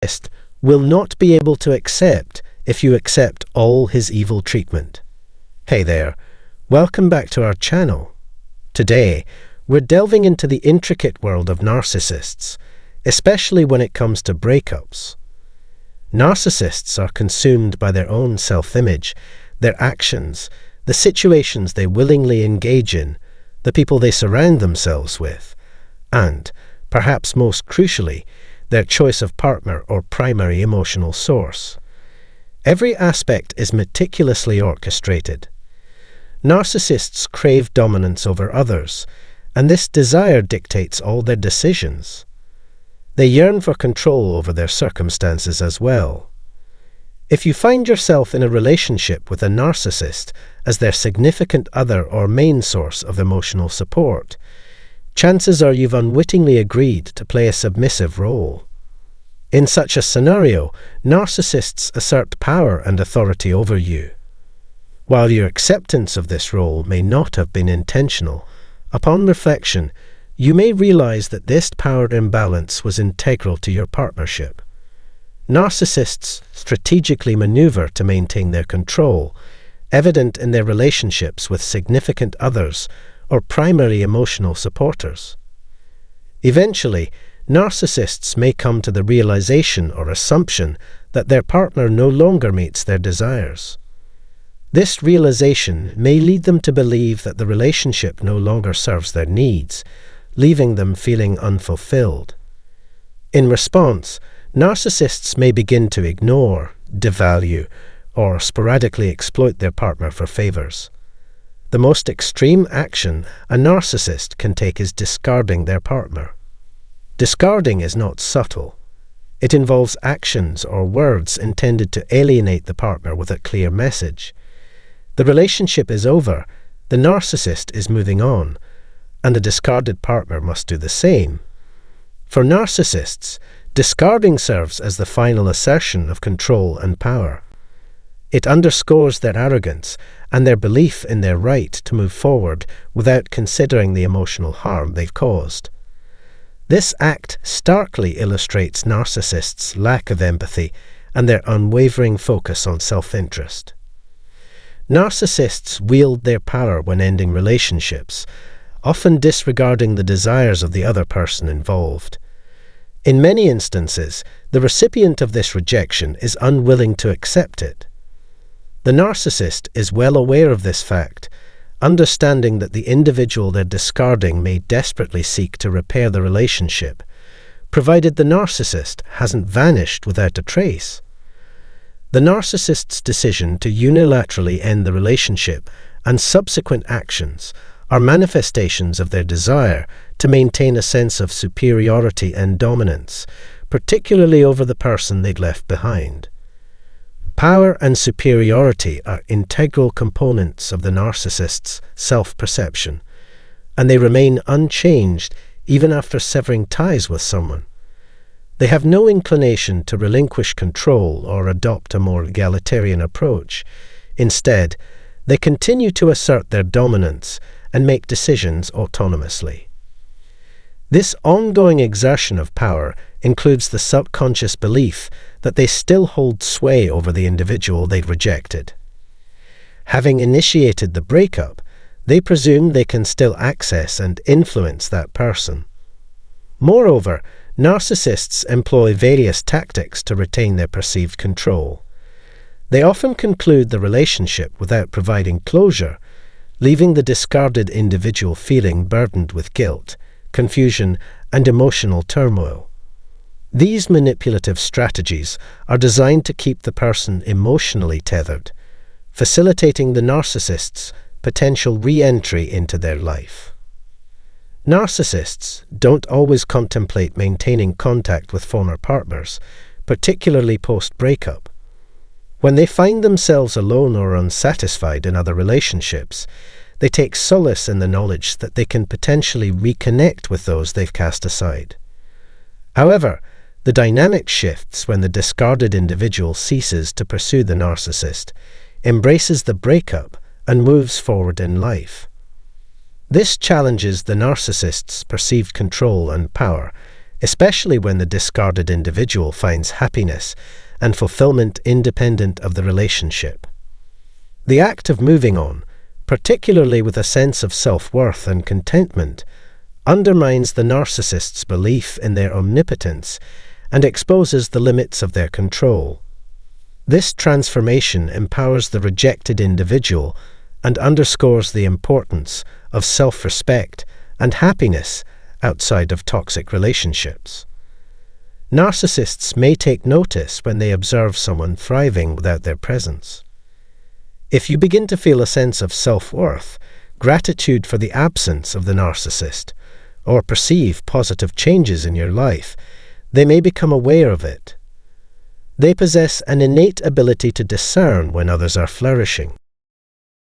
narcissist will not be able to accept if you accept all his evil treatment. Hey there, welcome back to our channel. Today, we're delving into the intricate world of narcissists, especially when it comes to breakups. Narcissists are consumed by their own self-image, their actions, the situations they willingly engage in, the people they surround themselves with, and, perhaps most crucially, their choice of partner or primary emotional source. Every aspect is meticulously orchestrated. Narcissists crave dominance over others, and this desire dictates all their decisions. They yearn for control over their circumstances as well. If you find yourself in a relationship with a narcissist as their significant other or main source of emotional support, chances are you've unwittingly agreed to play a submissive role. In such a scenario, narcissists assert power and authority over you. While your acceptance of this role may not have been intentional, upon reflection, you may realize that this power imbalance was integral to your partnership. Narcissists strategically maneuver to maintain their control, evident in their relationships with significant others or primary emotional supporters. Eventually, narcissists may come to the realization or assumption that their partner no longer meets their desires. This realization may lead them to believe that the relationship no longer serves their needs, leaving them feeling unfulfilled. In response, narcissists may begin to ignore, devalue, or sporadically exploit their partner for favors. The most extreme action a narcissist can take is discarding their partner. Discarding is not subtle. It involves actions or words intended to alienate the partner with a clear message. The relationship is over, the narcissist is moving on, and the discarded partner must do the same. For narcissists, discarding serves as the final assertion of control and power. It underscores their arrogance and their belief in their right to move forward without considering the emotional harm they've caused. This act starkly illustrates narcissists' lack of empathy and their unwavering focus on self-interest. Narcissists wield their power when ending relationships, often disregarding the desires of the other person involved. In many instances, the recipient of this rejection is unwilling to accept it. The narcissist is well aware of this fact, understanding that the individual they're discarding may desperately seek to repair the relationship, provided the narcissist hasn't vanished without a trace. The narcissist's decision to unilaterally end the relationship and subsequent actions are manifestations of their desire to maintain a sense of superiority and dominance, particularly over the person they'd left behind. Power and superiority are integral components of the narcissist's self-perception, and they remain unchanged even after severing ties with someone. They have no inclination to relinquish control or adopt a more egalitarian approach. Instead, they continue to assert their dominance and make decisions autonomously. This ongoing exertion of power includes the subconscious belief that they still hold sway over the individual they'd rejected. Having initiated the breakup, they presume they can still access and influence that person. Moreover, narcissists employ various tactics to retain their perceived control. They often conclude the relationship without providing closure, leaving the discarded individual feeling burdened with guilt, confusion, and emotional turmoil. These manipulative strategies are designed to keep the person emotionally tethered, facilitating the narcissist's potential re-entry into their life. Narcissists don't always contemplate maintaining contact with former partners, particularly post-breakup. When they find themselves alone or unsatisfied in other relationships, they take solace in the knowledge that they can potentially reconnect with those they've cast aside. However, the dynamic shifts when the discarded individual ceases to pursue the narcissist, embraces the breakup, and moves forward in life. This challenges the narcissist's perceived control and power, especially when the discarded individual finds happiness and fulfillment independent of the relationship. The act of moving on, particularly with a sense of self-worth and contentment, undermines the narcissist's belief in their omnipotence and exposes the limits of their control. This transformation empowers the rejected individual and underscores the importance of self-respect and happiness outside of toxic relationships. Narcissists may take notice when they observe someone thriving without their presence. If you begin to feel a sense of self-worth, gratitude for the absence of the narcissist, or perceive positive changes in your life, they may become aware of it. They possess an innate ability to discern when others are flourishing.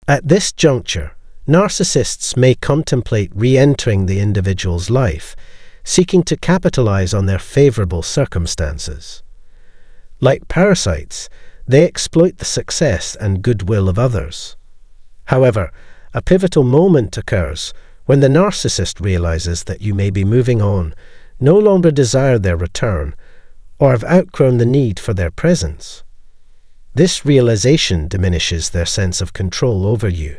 At this juncture, narcissists may contemplate re-entering the individual's life, seeking to capitalize on their favorable circumstances. Like parasites, they exploit the success and goodwill of others. However, a pivotal moment occurs when the narcissist realizes that you may be moving on, no longer desire their return, or have outgrown the need for their presence. This realization diminishes their sense of control over you.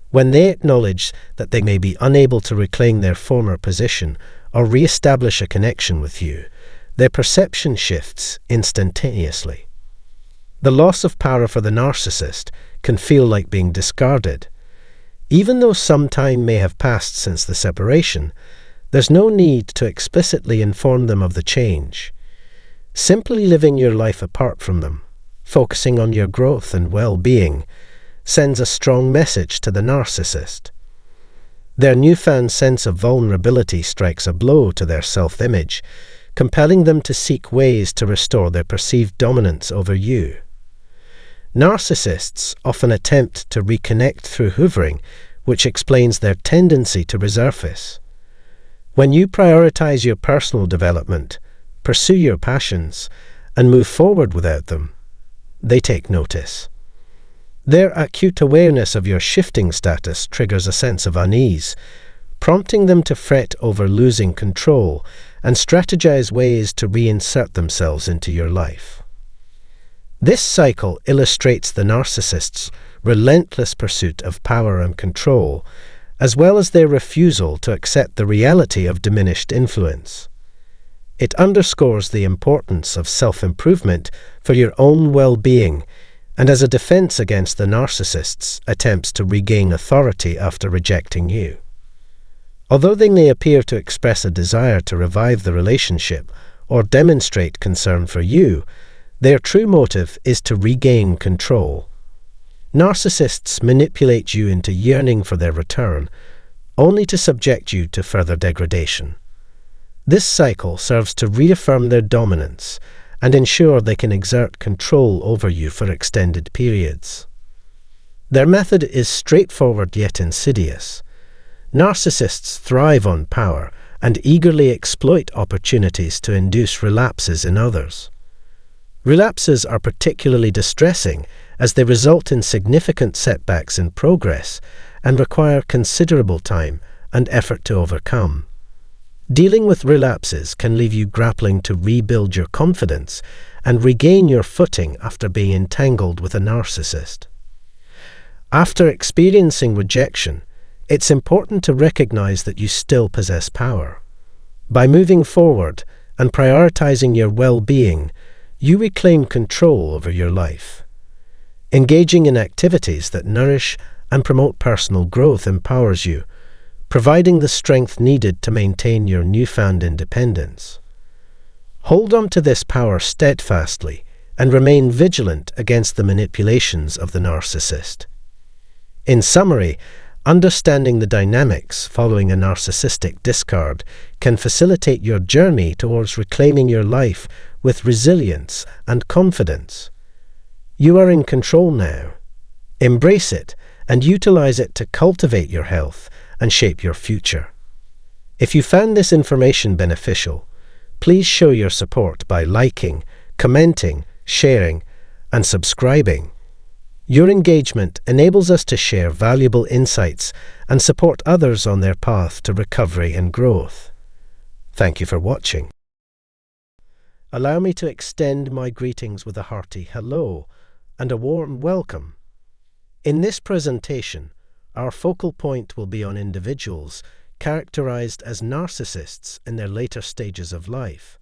When they acknowledge that they may be unable to reclaim their former position or re-establish a connection with you, their perception shifts instantaneously. The loss of power for the narcissist can feel like being discarded. Even though some time may have passed since the separation, there's no need to explicitly inform them of the change. Simply living your life apart from them, focusing on your growth and well-being, sends a strong message to the narcissist. Their newfound sense of vulnerability strikes a blow to their self-image, compelling them to seek ways to restore their perceived dominance over you. Narcissists often attempt to reconnect through hoovering, which explains their tendency to resurface. When you prioritize your personal development, pursue your passions, and move forward without them, they take notice. Their acute awareness of your shifting status triggers a sense of unease, prompting them to fret over losing control and strategize ways to reinsert themselves into your life. This cycle illustrates the narcissist's relentless pursuit of power and control, as well as their refusal to accept the reality of diminished influence. It underscores the importance of self-improvement for your own well-being and as a defense against the narcissist's attempts to regain authority after rejecting you. Although they may appear to express a desire to revive the relationship or demonstrate concern for you, their true motive is to regain control. Narcissists manipulate you into yearning for their return, only to subject you to further degradation. This cycle serves to reaffirm their dominance and ensure they can exert control over you for extended periods. Their method is straightforward yet insidious. Narcissists thrive on power and eagerly exploit opportunities to induce relapses in others. Relapses are particularly distressing as they result in significant setbacks in progress and require considerable time and effort to overcome. Dealing with relapses can leave you grappling to rebuild your confidence and regain your footing after being entangled with a narcissist. After experiencing rejection, it's important to recognize that you still possess power. By moving forward and prioritizing your well-being, you reclaim control over your life. Engaging in activities that nourish and promote personal growth empowers you, providing the strength needed to maintain your newfound independence. Hold on to this power steadfastly and remain vigilant against the manipulations of the narcissist. In summary, understanding the dynamics following a narcissistic discard can facilitate your journey towards reclaiming your life with resilience and confidence. You are in control now. Embrace it and utilize it to cultivate your health and shape your future. If you found this information beneficial, please show your support by liking, commenting, sharing, and subscribing. Your engagement enables us to share valuable insights and support others on their path to recovery and growth. Thank you for watching. Allow me to extend my greetings with a hearty hello and a warm welcome. In this presentation, our focal point will be on individuals characterized as narcissists in their later stages of life.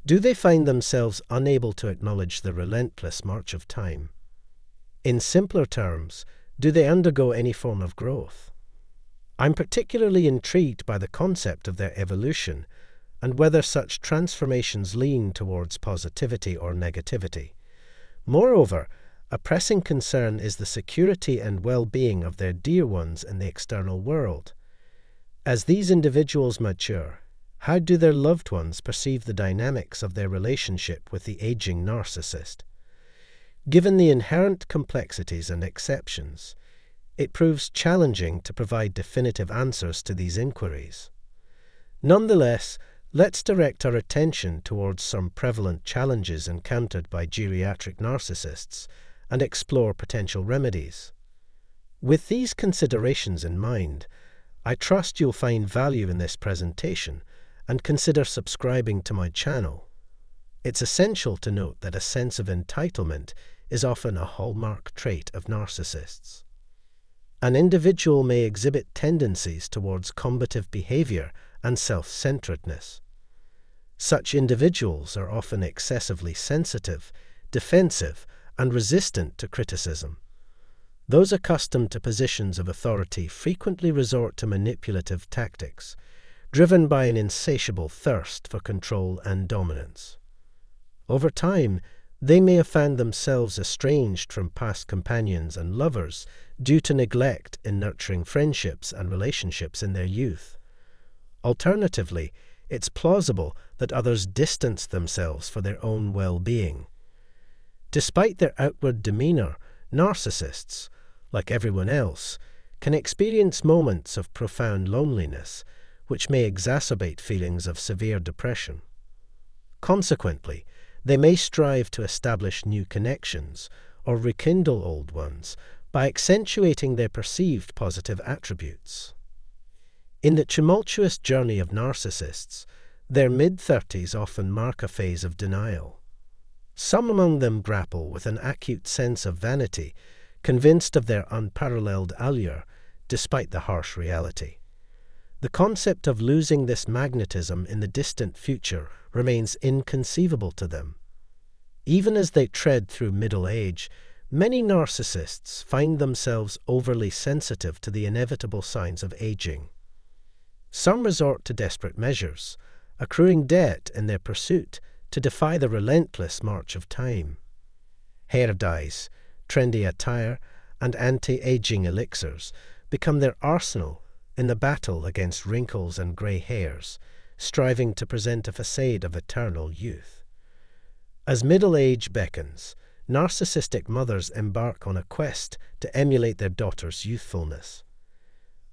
Do they find themselves unable to acknowledge the relentless march of time? In simpler terms, do they undergo any form of growth? I'm particularly intrigued by the concept of their evolution and whether such transformations lean towards positivity or negativity. Moreover, a pressing concern is the security and well-being of their dear ones in the external world. As these individuals mature, how do their loved ones perceive the dynamics of their relationship with the aging narcissist? Given the inherent complexities and exceptions, it proves challenging to provide definitive answers to these inquiries. Nonetheless, let's direct our attention towards some prevalent challenges encountered by geriatric narcissists and explore potential remedies. With these considerations in mind, I trust you'll find value in this presentation and consider subscribing to my channel. It's essential to note that a sense of entitlement is often a hallmark trait of narcissists. An individual may exhibit tendencies towards combative behavior and self-centeredness. Such individuals are often excessively sensitive, defensive, and resistant to criticism. Those accustomed to positions of authority frequently resort to manipulative tactics, driven by an insatiable thirst for control and dominance. Over time, they may have found themselves estranged from past companions and lovers due to neglect in nurturing friendships and relationships in their youth. Alternatively, it's plausible that others distance themselves for their own well-being. Despite their outward demeanor, narcissists, like everyone else, can experience moments of profound loneliness, which may exacerbate feelings of severe depression. Consequently, they may strive to establish new connections or rekindle old ones by accentuating their perceived positive attributes. In the tumultuous journey of narcissists, their mid-30s often mark a phase of denial. Some among them grapple with an acute sense of vanity, convinced of their unparalleled allure, despite the harsh reality. The concept of losing this magnetism in the distant future remains inconceivable to them. Even as they tread through middle age, many narcissists find themselves overly sensitive to the inevitable signs of aging. Some resort to desperate measures, accruing debt in their pursuit to defy the relentless march of time. Hair dyes, trendy attire, and anti-aging elixirs become their arsenal in the battle against wrinkles and grey hairs, striving to present a facade of eternal youth. As middle age beckons, narcissistic mothers embark on a quest to emulate their daughters' youthfulness.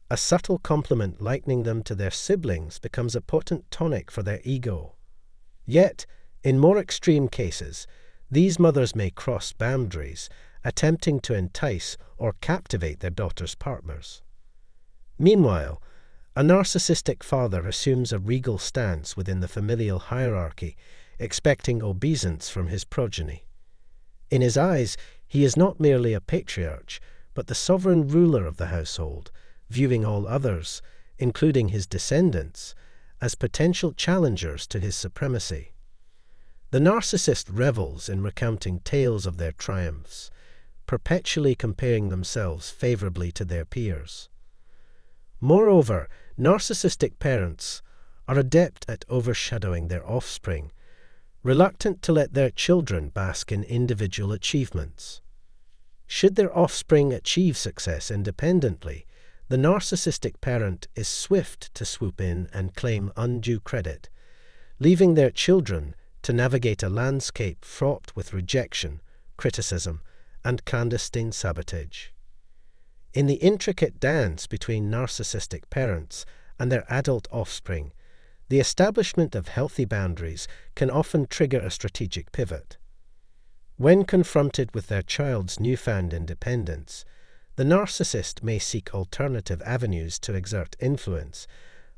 A subtle compliment likening them to their siblings becomes a potent tonic for their ego. Yet, in more extreme cases, these mothers may cross boundaries, attempting to entice or captivate their daughters' partners. Meanwhile, a narcissistic father assumes a regal stance within the familial hierarchy, expecting obeisance from his progeny. In his eyes, he is not merely a patriarch, but the sovereign ruler of the household, viewing all others, including his descendants, as potential challengers to his supremacy. The narcissist revels in recounting tales of their triumphs, perpetually comparing themselves favorably to their peers. Moreover, narcissistic parents are adept at overshadowing their offspring, reluctant to let their children bask in individual achievements. Should their offspring achieve success independently, the narcissistic parent is swift to swoop in and claim undue credit, leaving their children to navigate a landscape fraught with rejection, criticism, and clandestine sabotage. In the intricate dance between narcissistic parents and their adult offspring, the establishment of healthy boundaries can often trigger a strategic pivot. When confronted with their child's newfound independence, the narcissist may seek alternative avenues to exert influence,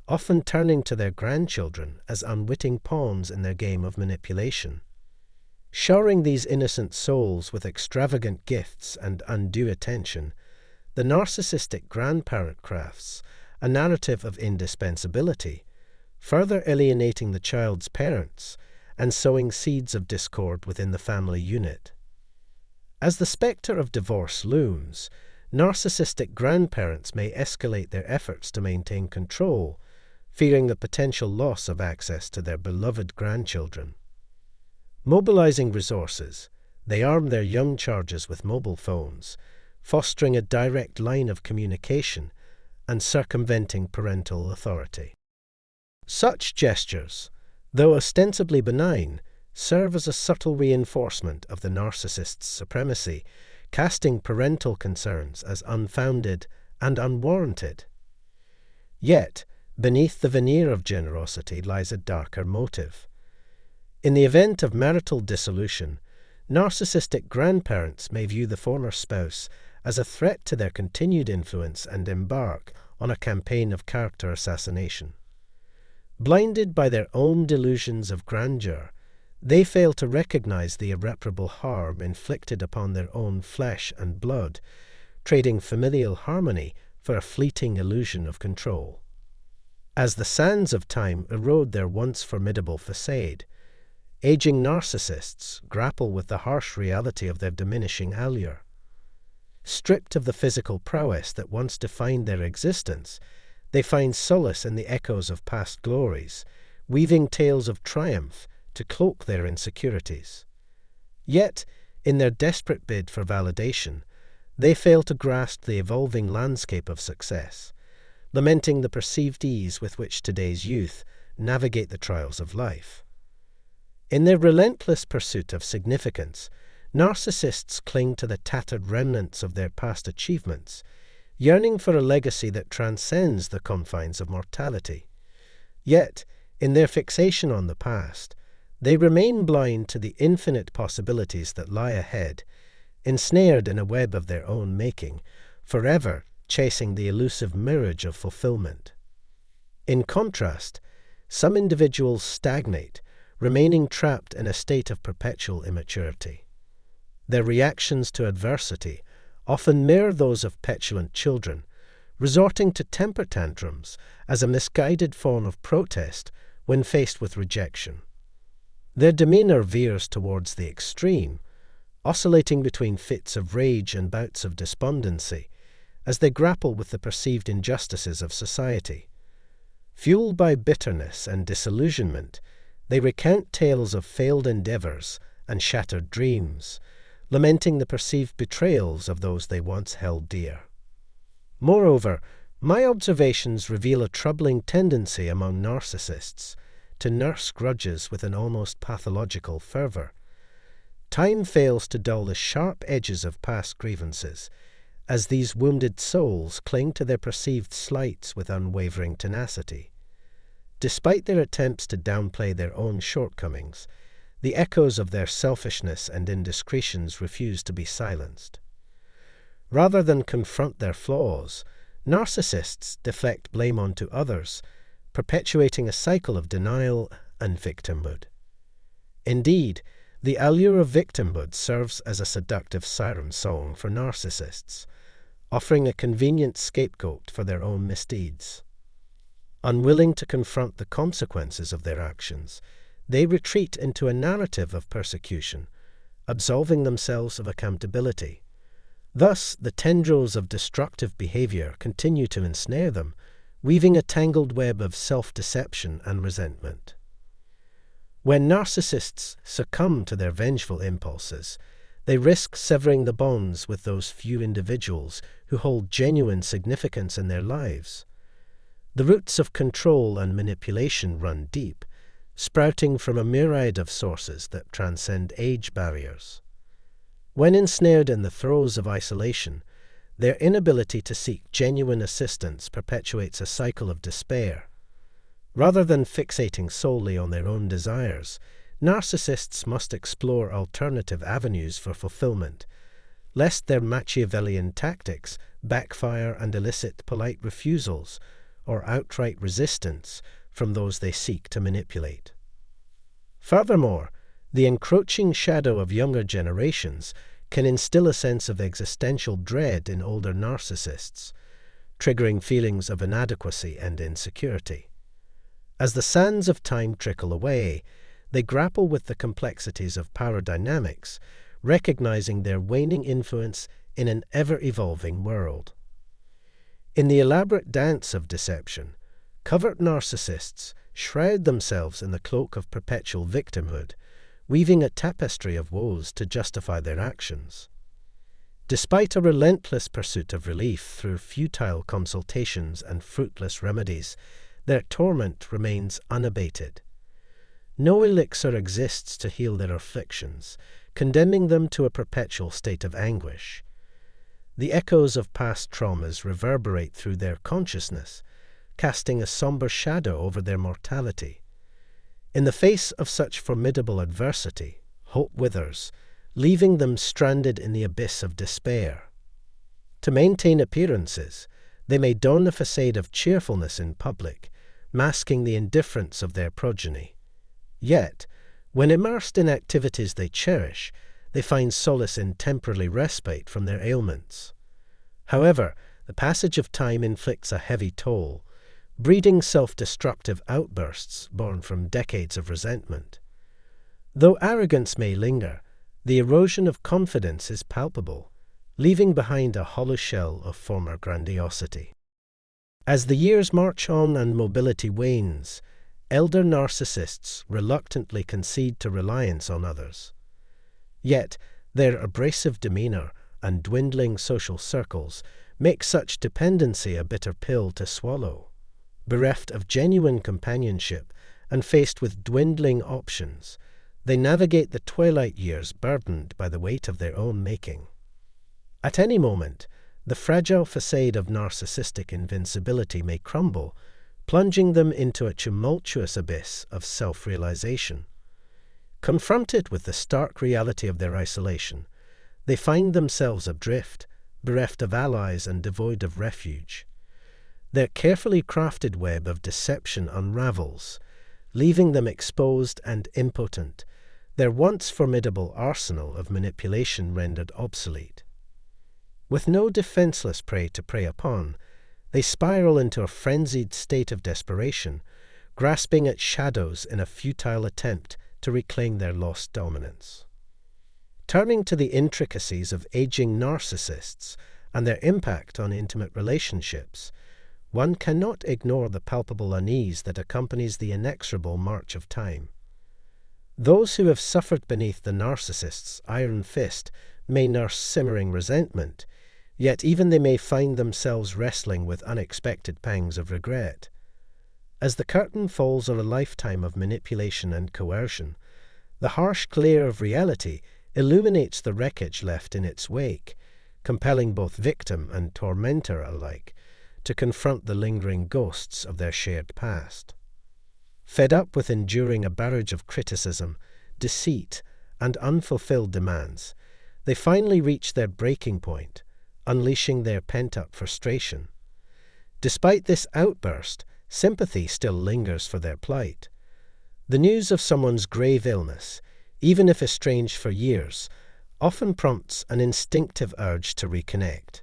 often turning to their grandchildren as unwitting pawns in their game of manipulation. Showering these innocent souls with extravagant gifts and undue attention, the narcissistic grandparent crafts a narrative of indispensability, further alienating the child's parents and sowing seeds of discord within the family unit. As the spectre of divorce looms, narcissistic grandparents may escalate their efforts to maintain control, fearing the potential loss of access to their beloved grandchildren. Mobilizing resources, they arm their young charges with mobile phones, fostering a direct line of communication and circumventing parental authority. Such gestures, though ostensibly benign, serve as a subtle reinforcement of the narcissist's supremacy, casting parental concerns as unfounded and unwarranted. Yet, beneath the veneer of generosity lies a darker motive. In the event of marital dissolution, narcissistic grandparents may view the former spouse as a threat to their continued influence and embark on a campaign of character assassination. Blinded by their own delusions of grandeur, they fail to recognize the irreparable harm inflicted upon their own flesh and blood, trading familial harmony for a fleeting illusion of control. As the sands of time erode their once formidable facade, aging narcissists grapple with the harsh reality of their diminishing allure. Stripped of the physical prowess that once defined their existence, they find solace in the echoes of past glories, weaving tales of triumph to cloak their insecurities. Yet, in their desperate bid for validation, they fail to grasp the evolving landscape of success, lamenting the perceived ease with which today's youth navigate the trials of life. In their relentless pursuit of significance, narcissists cling to the tattered remnants of their past achievements, yearning for a legacy that transcends the confines of mortality. Yet, in their fixation on the past, they remain blind to the infinite possibilities that lie ahead, ensnared in a web of their own making, forever chasing the elusive mirage of fulfillment. In contrast, some individuals stagnate, remaining trapped in a state of perpetual immaturity. Their reactions to adversity often mirror those of petulant children, resorting to temper tantrums as a misguided form of protest when faced with rejection. Their demeanor veers towards the extreme, oscillating between fits of rage and bouts of despondency, as they grapple with the perceived injustices of society. Fueled by bitterness and disillusionment, they recount tales of failed endeavors and shattered dreams, lamenting the perceived betrayals of those they once held dear. Moreover, my observations reveal a troubling tendency among narcissists to nurse grudges with an almost pathological fervor. Time fails to dull the sharp edges of past grievances, as these wounded souls cling to their perceived slights with unwavering tenacity. Despite their attempts to downplay their own shortcomings, the echoes of their selfishness and indiscretions refuse to be silenced. Rather than confront their flaws, narcissists deflect blame onto others, perpetuating a cycle of denial and victimhood. Indeed, the allure of victimhood serves as a seductive siren song for narcissists, offering a convenient scapegoat for their own misdeeds. Unwilling to confront the consequences of their actions, they retreat into a narrative of persecution, absolving themselves of accountability. Thus, the tendrils of destructive behavior continue to ensnare them, weaving a tangled web of self-deception and resentment. When narcissists succumb to their vengeful impulses, they risk severing the bonds with those few individuals who hold genuine significance in their lives. The roots of control and manipulation run deep, sprouting from a myriad of sources that transcend age barriers. When ensnared in the throes of isolation, their inability to seek genuine assistance perpetuates a cycle of despair. Rather than fixating solely on their own desires, narcissists must explore alternative avenues for fulfillment, lest their Machiavellian tactics backfire and elicit polite refusals, or outright resistance from those they seek to manipulate. Furthermore, the encroaching shadow of younger generations can instill a sense of existential dread in older narcissists, triggering feelings of inadequacy and insecurity. As the sands of time trickle away, they grapple with the complexities of power dynamics, recognizing their waning influence in an ever-evolving world. In the elaborate dance of deception, covert narcissists shroud themselves in the cloak of perpetual victimhood, weaving a tapestry of woes to justify their actions. Despite a relentless pursuit of relief through futile consultations and fruitless remedies, their torment remains unabated. No elixir exists to heal their afflictions, condemning them to a perpetual state of anguish. The echoes of past traumas reverberate through their consciousness, casting a somber shadow over their mortality. In the face of such formidable adversity, hope withers, leaving them stranded in the abyss of despair. To maintain appearances, they may don a facade of cheerfulness in public, masking the indifference of their progeny. Yet, when immersed in activities they cherish, they find solace in temporary respite from their ailments. However, the passage of time inflicts a heavy toll, breeding self-destructive outbursts born from decades of resentment. Though arrogance may linger, the erosion of confidence is palpable, leaving behind a hollow shell of former grandiosity. As the years march on and mobility wanes, elder narcissists reluctantly concede to reliance on others. Yet, their abrasive demeanor and dwindling social circles make such dependency a bitter pill to swallow. Bereft of genuine companionship and faced with dwindling options, they navigate the twilight years burdened by the weight of their own making. At any moment, the fragile facade of narcissistic invincibility may crumble, plunging them into a tumultuous abyss of self-realization. Confronted with the stark reality of their isolation, they find themselves adrift, bereft of allies and devoid of refuge. Their carefully crafted web of deception unravels, leaving them exposed and impotent, their once formidable arsenal of manipulation rendered obsolete. With no defenseless prey to prey upon, they spiral into a frenzied state of desperation, grasping at shadows in a futile attempt to reclaim their lost dominance. Turning to the intricacies of aging narcissists and their impact on intimate relationships, one cannot ignore the palpable unease that accompanies the inexorable march of time. Those who have suffered beneath the narcissist's iron fist may nurse simmering resentment, yet even they may find themselves wrestling with unexpected pangs of regret. As the curtain falls on a lifetime of manipulation and coercion, the harsh glare of reality illuminates the wreckage left in its wake, compelling both victim and tormentor alike to confront the lingering ghosts of their shared past. Fed up with enduring a barrage of criticism, deceit, and unfulfilled demands, they finally reach their breaking point, unleashing their pent-up frustration. Despite this outburst, sympathy still lingers for their plight. The news of someone's grave illness, even if estranged for years, often prompts an instinctive urge to reconnect.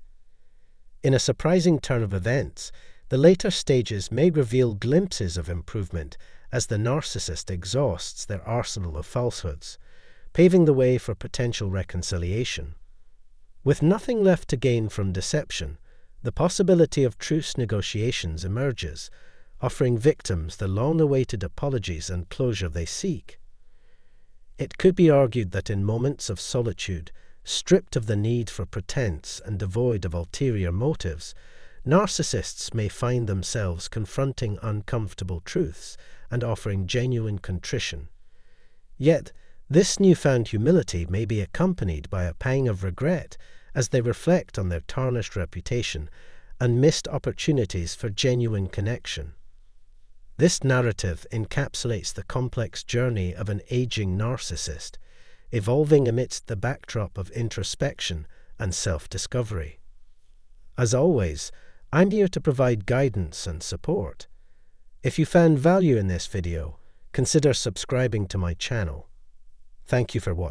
In a surprising turn of events, the later stages may reveal glimpses of improvement as the narcissist exhausts their arsenal of falsehoods, paving the way for potential reconciliation. With nothing left to gain from deception, the possibility of truce negotiations emerges, offering victims the long-awaited apologies and closure they seek. It could be argued that in moments of solitude, stripped of the need for pretense and devoid of ulterior motives, narcissists may find themselves confronting uncomfortable truths and offering genuine contrition. Yet, this newfound humility may be accompanied by a pang of regret as they reflect on their tarnished reputation and missed opportunities for genuine connection. This narrative encapsulates the complex journey of an aging narcissist, evolving amidst the backdrop of introspection and self-discovery. As always, I'm here to provide guidance and support. If you found value in this video, consider subscribing to my channel. Thank you for watching.